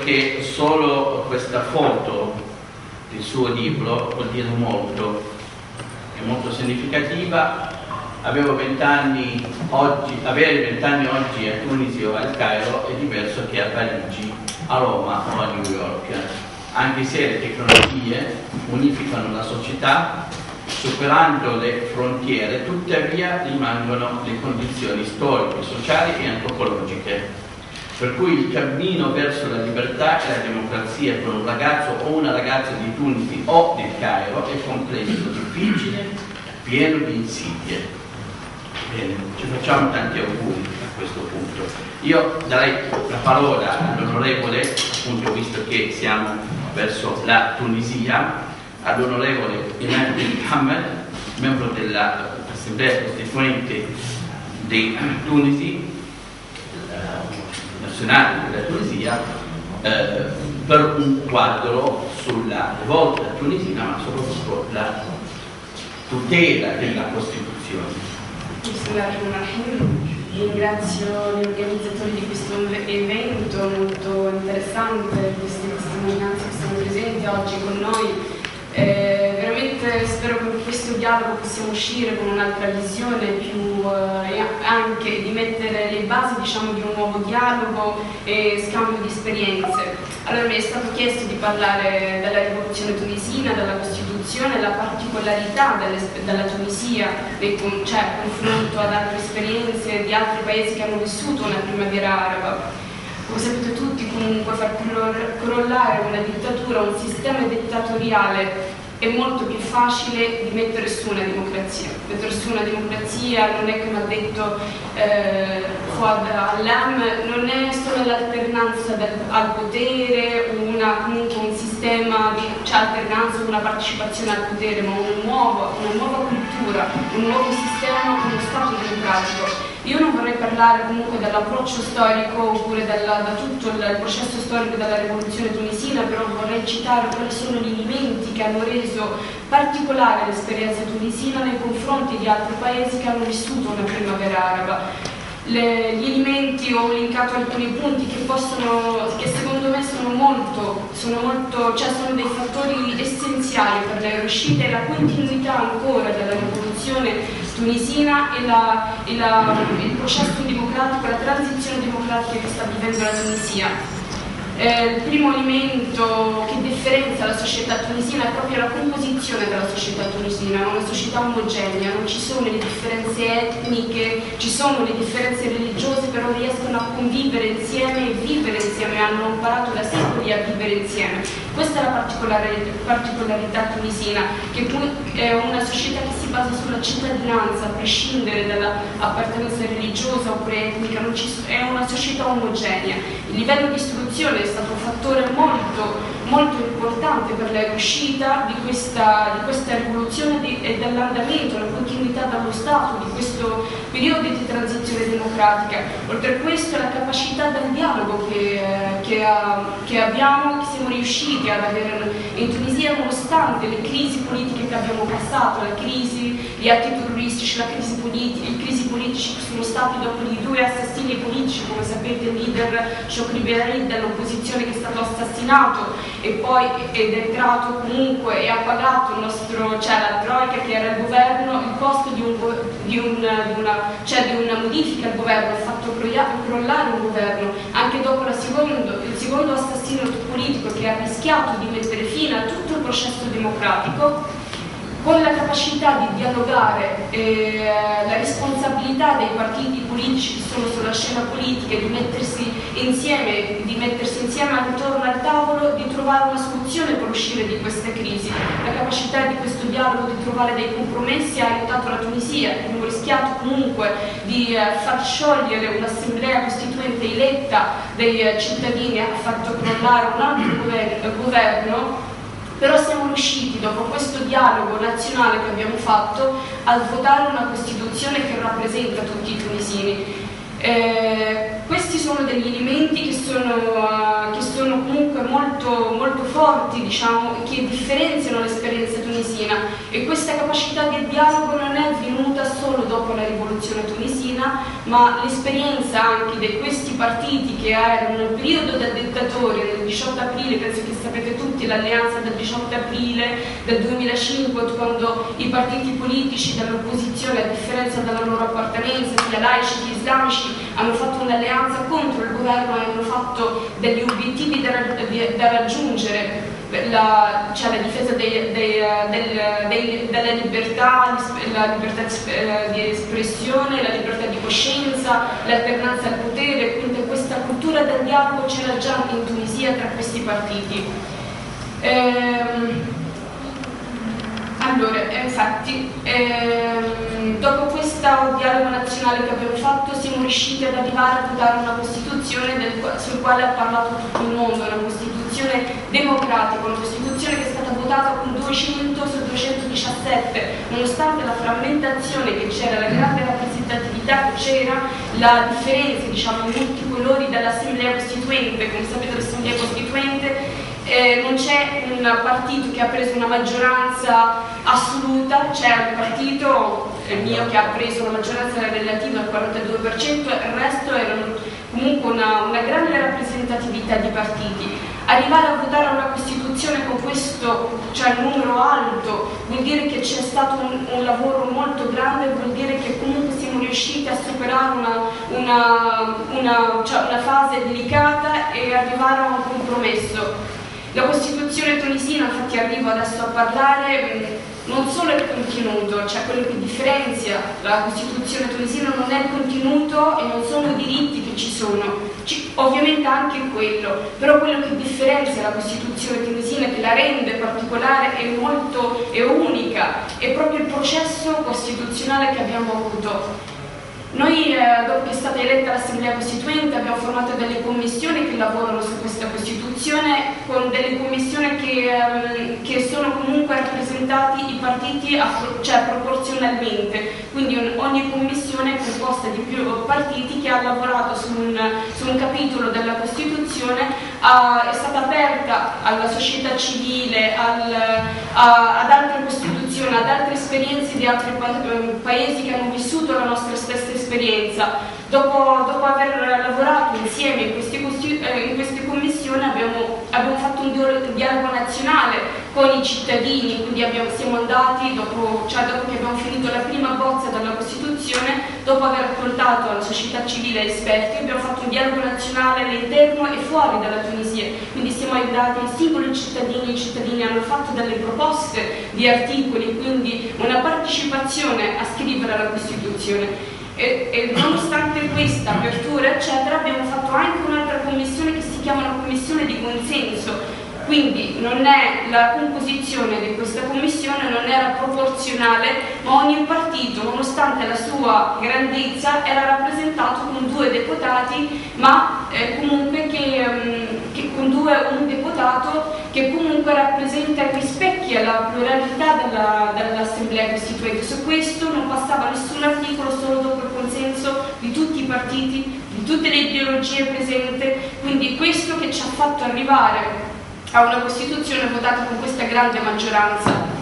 che solo questa foto del suo libro vuol dire molto, è molto significativa. Avevo 20 anni oggi, avere 20 anni oggi a Tunisi o al Cairo è diverso che a Parigi, a Roma o a New York, anche se le tecnologie unificano la società superando le frontiere, tuttavia rimangono le condizioni storiche, sociali e antropologiche. Per cui il cammino verso la libertà e la democrazia per un ragazzo o una ragazza di Tunisi o del Cairo è complesso, difficile, pieno di insidie. Bene, ci facciamo tanti auguri a questo punto. Io darei la parola all'onorevole, appunto visto che siamo verso la Tunisia, all'onorevole Imam bin Hamad, membro dell'Assemblea Costituente di Tunisi, nazionale della Tunisia, per un quadro sulla rivolta tunisina, ma soprattutto la tutela della Costituzione. Ringrazio gli organizzatori di questo evento molto interessante, queste testimonianze che sono presenti oggi con noi. Veramente spero che con questo dialogo possiamo uscire con un'altra visione più anche di mettere le basi, diciamo, di un nuovo dialogo e scambio di esperienze. Allora mi è stato chiesto di parlare della rivoluzione tunisina, della Costituzione, la particolarità della Tunisia cioè confronto ad altre esperienze di altri paesi che hanno vissuto una primavera araba. Come sapete tutti, comunque far crollare una dittatura, un sistema dittatoriale è molto più facile di mettere su una democrazia. Mettere su una democrazia non è, come ha detto Fouad Allam, non è solo l'alternanza al potere, comunque un sistema di alternanza, una partecipazione al potere, ma una nuova cultura, un nuovo sistema, uno Stato democratico. Io non vorrei parlare comunque dell'approccio storico oppure da tutto il processo storico della rivoluzione tunisina, però vorrei citare quali sono gli elementi che hanno reso particolare l'esperienza tunisina nei confronti di altri paesi che hanno vissuto una primavera araba. Gli elementi, ho elencato alcuni punti che secondo me sono dei fattori essenziali per la riuscita e la continuità ancora della rivoluzione tunisina e il processo democratico, la transizione democratica che sta vivendo la Tunisia. Il primo elemento che differenzia la società tunisina è proprio la composizione della società tunisina, è una società omogenea, non ci sono le differenze etniche, ci sono le differenze religiose, però riescono a convivere insieme e vivere insieme, hanno imparato da secoli a vivere insieme. Questa è la particolarità tunisina, che è una società che si basa sulla cittadinanza, a prescindere dall'appartenenza religiosa oppure etnica, è una società omogenea. Il livello di istruzione è stato un fattore molto importante per la riuscita di questa rivoluzione e dell'andamento, la continuità dallo Stato di questo periodo di transizione democratica. Oltre a questo la capacità del dialogo che abbiamo, che siamo riusciti ad avere in Tunisia nonostante le crisi politiche che abbiamo passato, gli atti terroristici, i crisi politici che sono stati dopo di 2 assassini politici, come sapete il leader Chokri Berid dell'opposizione che è stato assassinato e poi ed è entrato comunque e ha pagato la Troika che era il governo, il costo di una modifica al governo, ha fatto crollare un governo, anche dopo il secondo assassino politico che ha rischiato di mettere fine a tutto il processo democratico. Con la capacità di dialogare, la responsabilità dei partiti politici che sono sulla scena politica, di mettersi insieme attorno al tavolo, di trovare una soluzione per uscire di questa crisi. La capacità di questo dialogo di trovare dei compromessi ha aiutato la Tunisia. Abbiamo rischiato comunque di far sciogliere un'assemblea costituente eletta dei cittadini, ha fatto crollare un altro governo. Però siamo riusciti, dopo questo dialogo nazionale che abbiamo fatto, a votare una Costituzione che rappresenta tutti i tunisini. Questi sono degli elementi che sono comunque molto forti, diciamo, che differenziano l'esperienza tunisina, e questa capacità di dialogo non è venuta solo dopo la rivoluzione tunisina, tunisina, ma l'esperienza anche di questi partiti che erano nel periodo del dittatore, del 18 aprile, penso che sapete tutti l'alleanza del 18 aprile del 2005, quando i partiti politici dell'opposizione, a differenza della loro appartenenza, sia laici che islamici, hanno fatto un'alleanza contro il governo e hanno fatto degli obiettivi da raggiungere, la difesa della libertà, la libertà di espressione, la libertà di coscienza, l'alternanza al potere. Quindi questa cultura del dialogo c'era già in Tunisia tra questi partiti. Allora, infatti, dopo questo dialogo nazionale che abbiamo fatto, siamo riusciti ad arrivare a votare una Costituzione sul quale ha parlato tutto il mondo, una Costituzione democratica, una Costituzione che è stata votata con 200 su 217, nonostante la frammentazione che c'era, la grande rappresentatività che c'era, la differenza, diciamo, in molti colori dell'Assemblea Costituente. Come sapete, l'Assemblea Costituente non c'è un partito che ha preso una maggioranza assoluta, c'è un partito, il mio, che ha preso una maggioranza relativa al 42%, il resto erano comunque una grande rappresentatività di partiti. Arrivare a votare una Costituzione con questo, cioè un numero alto, vuol dire che c'è stato un lavoro molto grande, vuol dire che comunque siamo riusciti a superare una fase delicata e arrivare a un compromesso. La Costituzione tunisina, infatti arrivo adesso a parlare, non solo il contenuto, cioè quello che differenzia la Costituzione tunisina non è il contenuto e non sono i diritti che ci sono, ovviamente anche quello, però quello che differenzia la Costituzione tunisina, che la rende particolare e unica, è proprio il processo costituzionale che abbiamo avuto. Noi, dopo che è stata eletta l'Assemblea Costituente, abbiamo formato delle commissioni che lavorano su questa Costituzione, con delle commissioni che sono comunque rappresentati i partiti proporzionalmente, quindi ogni commissione è composta di più partiti che ha lavorato su un capitolo della Costituzione, è stata aperta alla società civile, ad altre costituzioni, ad altre esperienze di altri paesi che hanno vissuto la nostra stessa esperienza. Dopo aver lavorato insieme in queste commissioni abbiamo fatto un dialogo nazionale con i cittadini, quindi siamo andati, dopo che abbiamo finito la prima bozza della Costituzione, dopo aver ascoltato la società civile e esperti, abbiamo fatto un dialogo nazionale all'interno e fuori dalla Tunisia, quindi siamo andati ai singoli cittadini, i cittadini hanno fatto delle proposte di articoli, quindi una partecipazione a scrivere la Costituzione. E nonostante questa apertura, eccetera, abbiamo fatto anche un'altra commissione che si chiama una commissione di consenso. Quindi la composizione di questa commissione non era proporzionale, ma ogni partito, nonostante la sua grandezza, era rappresentato con 2 deputati, ma comunque un deputato che comunque rappresenta e rispecchia la pluralità dell'Assemblea Costituente. Su questo non passava nessun articolo solo dopo il consenso di tutti i partiti, di tutte le ideologie presenti, quindi questo che ci ha fatto arrivare a una Costituzione votata con questa grande maggioranza.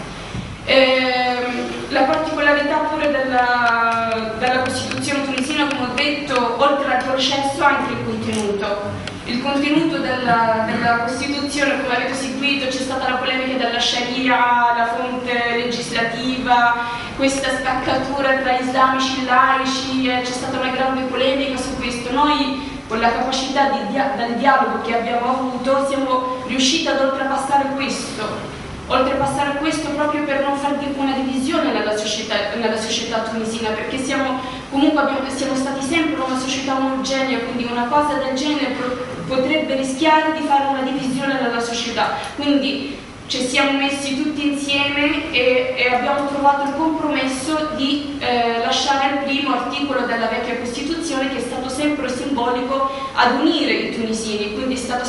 La particolarità pure della Costituzione tunisina, come ho detto, oltre al processo, anche il contenuto. Il contenuto della Costituzione, come avete seguito, c'è stata la polemica della Sharia, la fonte legislativa, questa spaccatura tra islamici e laici, c'è stata una grande polemica su questo. Noi, con la capacità del dialogo che abbiamo avuto, siamo riusciti ad oltrepassare questo proprio per non far una divisione nella società tunisina, perché siamo stati sempre una società omogenea, quindi una cosa del genere potrebbe rischiare di fare una divisione nella società. Quindi ci siamo messi tutti insieme e abbiamo trovato il compromesso di lasciare il primo articolo della vecchia Costituzione, che è stato sempre simbolico ad unire i tunisini, quindi è stata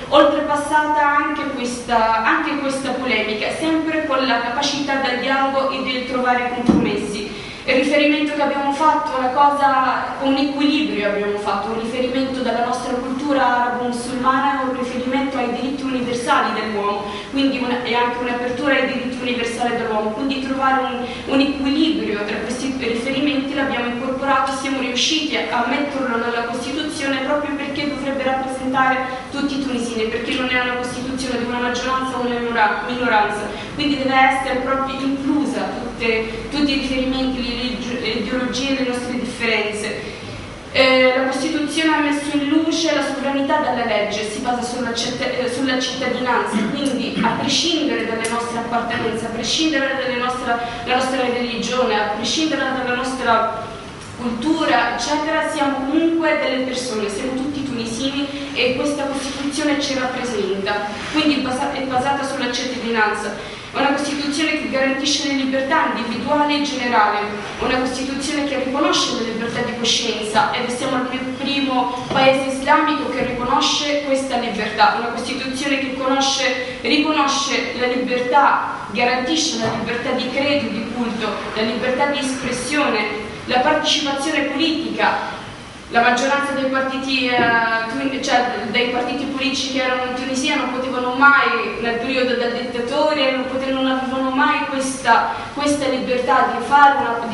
oltrepassata anche questa polemica, sempre con la capacità del dialogo e di trovare compromessi. il riferimento che abbiamo fatto è una cosa, un equilibrio abbiamo fatto, un riferimento dalla nostra cultura arabo-musulmana e un riferimento ai diritti universali dell'uomo, quindi è anche un'apertura ai diritti universali dell'uomo, quindi trovare un equilibrio tra questi riferimenti l'abbiamo incorporato, siamo riusciti a metterlo nella Costituzione proprio perché dovrebbe rappresentare tutti i tunisini, perché non è una Costituzione di una maggioranza o una minoranza, quindi deve essere proprio inclusa tutti i riferimenti, le ideologie e le nostre differenze. La Costituzione ha messo in luce la sovranità della legge, si basa sulla cittadinanza, quindi a prescindere dalle nostre appartenenze, a prescindere dalla nostra religione, a prescindere dalla nostra cultura, eccetera, siamo comunque delle persone, siamo tutti tunisini e questa Costituzione ci rappresenta, quindi è basata sulla cittadinanza. È una Costituzione che garantisce le libertà individuali e generali, una Costituzione che riconosce le libertà di coscienza ed siamo il primo paese islamico che riconosce questa libertà, una Costituzione che riconosce la libertà, garantisce la libertà di credo, di culto, la libertà di espressione, la partecipazione politica. La maggioranza dei partiti, dei partiti politici che erano in Tunisia non potevano mai, nel periodo del dittatore, non avevano mai questa libertà di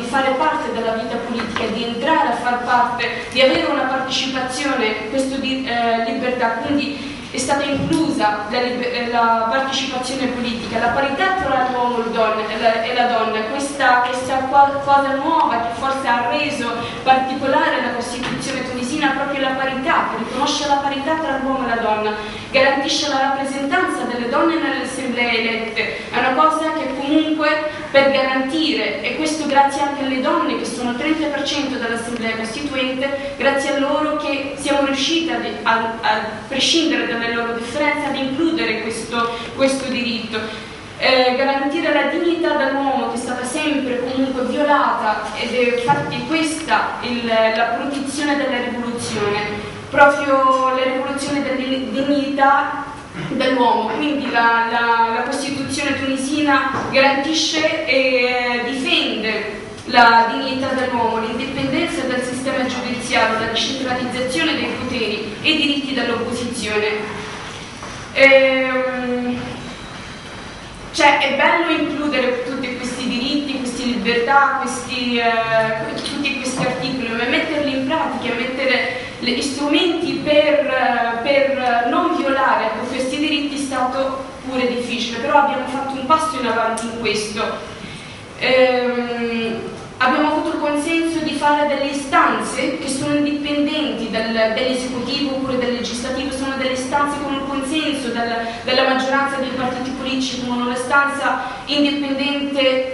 fare parte della vita politica, di entrare a far parte, di avere una partecipazione, questa libertà. Quindi è stata inclusa la partecipazione politica, la parità tra l'uomo e la donna, questa cosa nuova che forse ha reso particolare la Costituzione tunisina, proprio la parità, che riconosce la parità tra l'uomo e la donna, garantisce la rappresentanza delle donne nelle assemblee elette, è una cosa che comunque per garantire, e questo grazie anche alle donne che sono il 30% dell'assemblea costituente, grazie a loro che siamo riusciti a prescindere dalle loro differenze ad includere questo diritto. Garantire la dignità dell'uomo che è stata sempre comunque violata ed è infatti questa la protezione della rivoluzione, proprio la rivoluzione della dignità dell'uomo. Quindi la Costituzione tunisina garantisce e difende la dignità dell'uomo, l'indipendenza del sistema giudiziario, la decentralizzazione dei poteri e i diritti dell'opposizione. È bello includere tutti questi diritti, queste libertà, tutti questi articoli, ma metterli in pratica, mettere gli strumenti per non violare questi diritti è stato pure difficile, però abbiamo fatto un passo in avanti in questo. Abbiamo avuto il consenso di fare delle istanze che sono indipendenti dall'esecutivo oppure dal legislativo, sono delle istanze con un consenso della maggioranza dei partiti politici, come un'istanza indipendente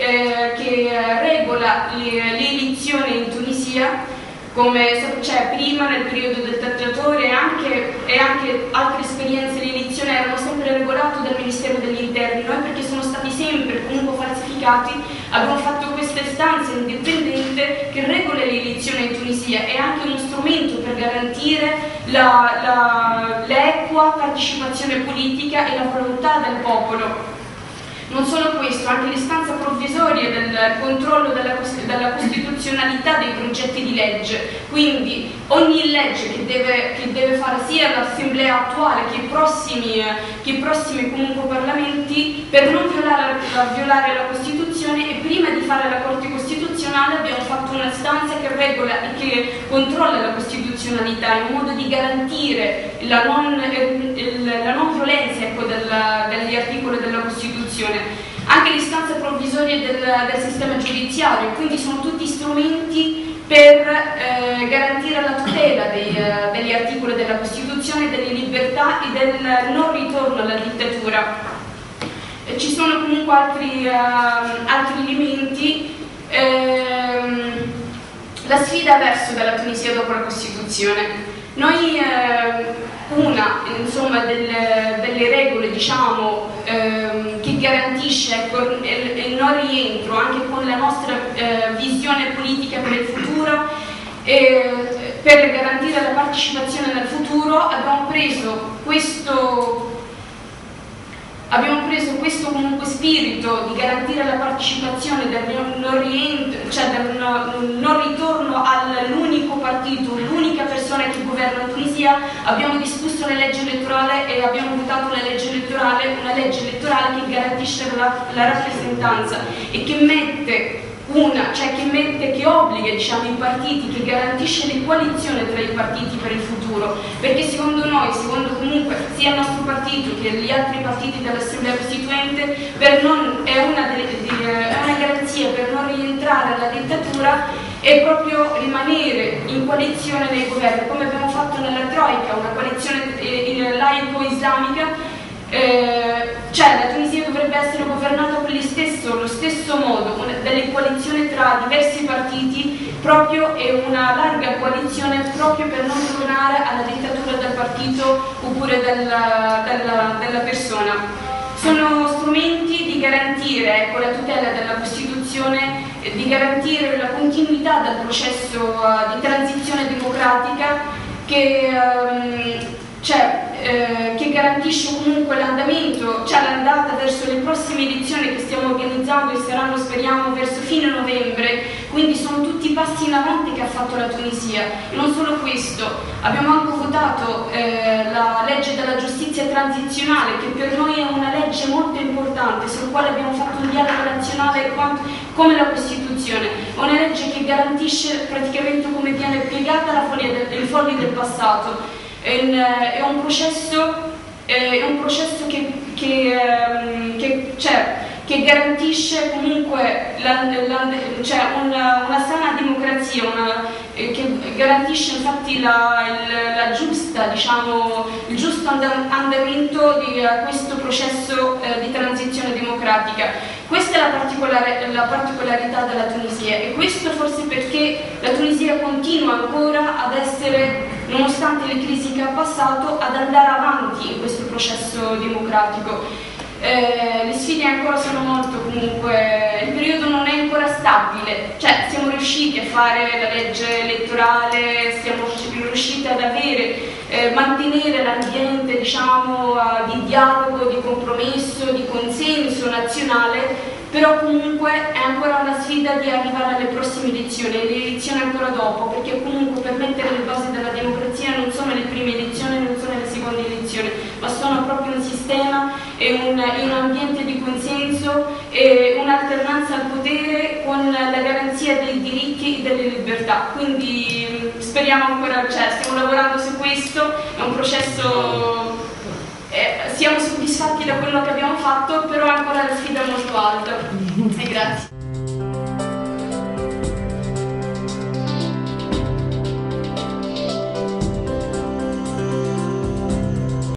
che regola le elezioni in Tunisia, come prima nel periodo del dittatore e anche altre esperienze di elezione erano sempre regolate dal Ministero degli Interni. Noi, perché sono stati sempre comunque falsificati, abbiamo fatto questa istanza indipendente che regola le elezioni in Tunisia, è anche uno strumento per garantire l'equa partecipazione politica e la volontà del popolo. Non solo questo, anche l'istanza provvisoria del controllo della costituzionalità dei progetti di legge, quindi ogni legge che deve fare sia l'assemblea attuale che i prossimi comunque parlamenti, per non violare la Costituzione, e prima di fare la Corte Costituzionale abbiamo fatto una stanza che regola e che controlla la costituzionalità in modo di garantire la non violenza degli articoli della Costituzione. Anche l'istanza provvisoria del sistema giudiziario, quindi sono tutti strumenti per garantire la tutela degli articoli della Costituzione, delle libertà e del non ritorno alla dittatura. Ci sono comunque altri elementi. La sfida verso dalla Tunisia dopo la Costituzione. Noi una delle regole che garantisce il non rientro anche con la nostra visione politica per il futuro, per garantire la partecipazione nel futuro abbiamo preso questo comunque spirito di garantire la partecipazione del non rientro non ritorno all'unico partito, l'unica persona che governa in Tunisia. Abbiamo discusso la legge elettorale e abbiamo votato una legge elettorale che garantisce la rappresentanza e che mette che obbliga, diciamo, i partiti, che garantisce l'equalizione tra i partiti per il futuro, perché secondo noi, secondo comunque sia il nostro partito che gli altri partiti dell'Assemblea Costituente, è una garanzia per non rientrare alla dittatura e proprio rimanere in coalizione nei governi, come abbiamo fatto nella Troika, una coalizione laico-islamica. La Tunisia dovrebbe essere governata con lo stesso modo, delle coalizioni tra diversi partiti e una larga coalizione proprio per non tornare alla dittatura del partito oppure della persona. Sono strumenti di garantire la tutela della Costituzione, di garantire la continuità del processo di transizione democratica che garantisce comunque l'andamento, l'andata verso le prossime elezioni che stiamo organizzando e saranno, speriamo, verso fine novembre. Quindi sono tutti passi in avanti che ha fatto la Tunisia. E non solo questo, abbiamo anche votato la legge della giustizia transizionale, che per noi è una legge molto importante, sul quale abbiamo fatto un dialogo nazionale come la Costituzione. È una legge che garantisce praticamente come viene piegata i fogli del passato. È un processo che garantisce comunque una sana democrazia, che garantisce infatti il giusto andamento di questo processo di transizione democratica. Questa è la particolarità della Tunisia, e questo forse perché la Tunisia continua ancora ad essere, nonostante le crisi che ha passato, ad andare avanti in questo processo democratico. Le sfide ancora sono molto, comunque il periodo non è ancora stabile, siamo riusciti a fare la legge elettorale, siamo riusciti ad mantenere l'ambiente, diciamo, di dialogo, di compromesso, di consenso nazionale, però comunque è ancora una sfida di arrivare alle prossime elezioni, e le elezioni ancora dopo, perché comunque per mettere le basi della democrazia non sono le prime elezioni, non sono le seconde elezioni, ma sono proprio un sistema e un ambiente di consenso e un'alternanza al potere con la garanzia dei diritti e delle libertà. Quindi speriamo ancora, stiamo lavorando su questo, è un processo, siamo soddisfatti da quello che abbiamo fatto, però ancora la sfida è molto alta. E grazie.